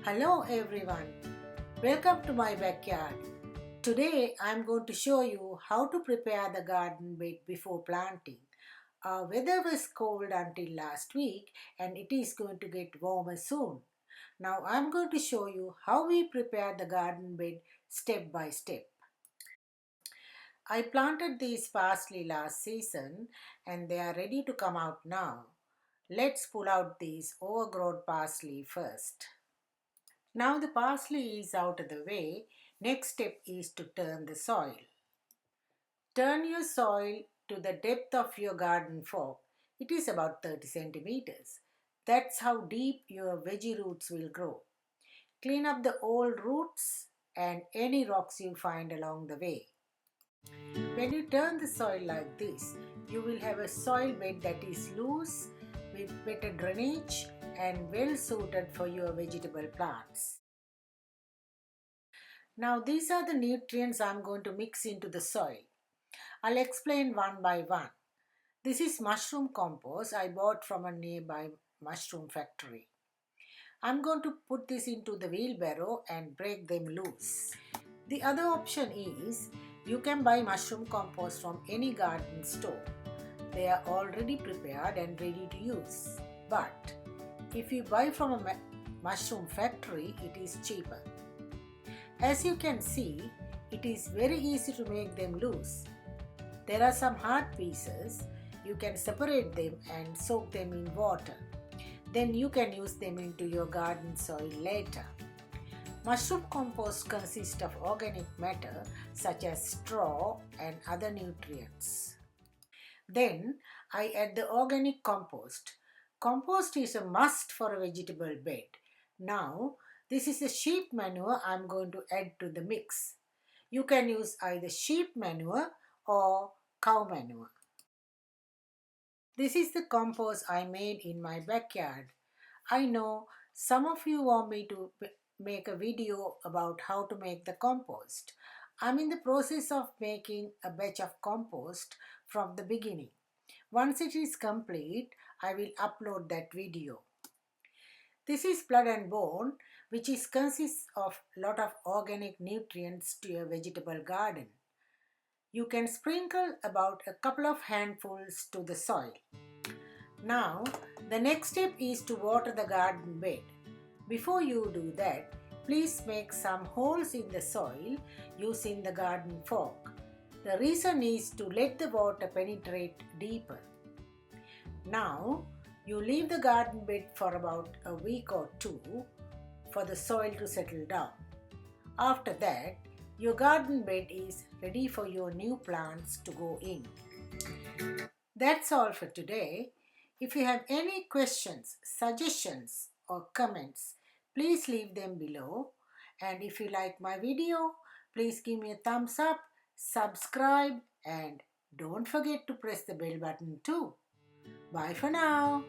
Hello everyone, welcome to my backyard. Today I am going to show you how to prepare the garden bed before planting. Our weather was cold until last week and it is going to get warmer soon. Now I am going to show you how we prepare the garden bed step by step. I planted these parsley last season and they are ready to come out now. Let's pull out these overgrown parsley first. Now the parsley is out of the way, next step is to turn the soil. Turn your soil to the depth of your garden fork. It is about 30 centimeters. That's how deep your veggie roots will grow. Clean up the old roots and any rocks you find along the way. When you turn the soil like this, you will have a soil bed that is loose with better drainage and well suited for your vegetable plants. Now these are the nutrients I am going to mix into the soil. I'll explain one by one. This is mushroom compost I bought from a nearby mushroom factory. I'm going to put this into the wheelbarrow and break them loose. The other option is you can buy mushroom compost from any garden store. They are already prepared and ready to use. But if you buy from a mushroom factory, it is cheaper. As you can see, it is very easy to make them loose. There are some hard pieces. You can separate them and soak them in water. Then you can use them into your garden soil later. Mushroom compost consists of organic matter such as straw and other nutrients. Then I add the organic compost. Compost is a must for a vegetable bed. Now, this is the sheep manure I am going to add to the mix. You can use either sheep manure or cow manure. This is the compost I made in my backyard. I know some of you want me to make a video about how to make the compost. I'm in the process of making a batch of compost from the beginning. Once it is complete, I will upload that video. This is blood and bone, which consists of a lot of organic nutrients to your vegetable garden. You can sprinkle about a couple of handfuls to the soil. Now, the next step is to water the garden bed. Before you do that, please make some holes in the soil using the garden fork. The reason is to let the water penetrate deeper. Now, you leave the garden bed for about a week or two for the soil to settle down. After that, your garden bed is ready for your new plants to go in. That's all for today. If you have any questions, suggestions or comments, please leave them below. And if you like my video, please give me a thumbs up, subscribe and don't forget to press the bell button too. Bye for now.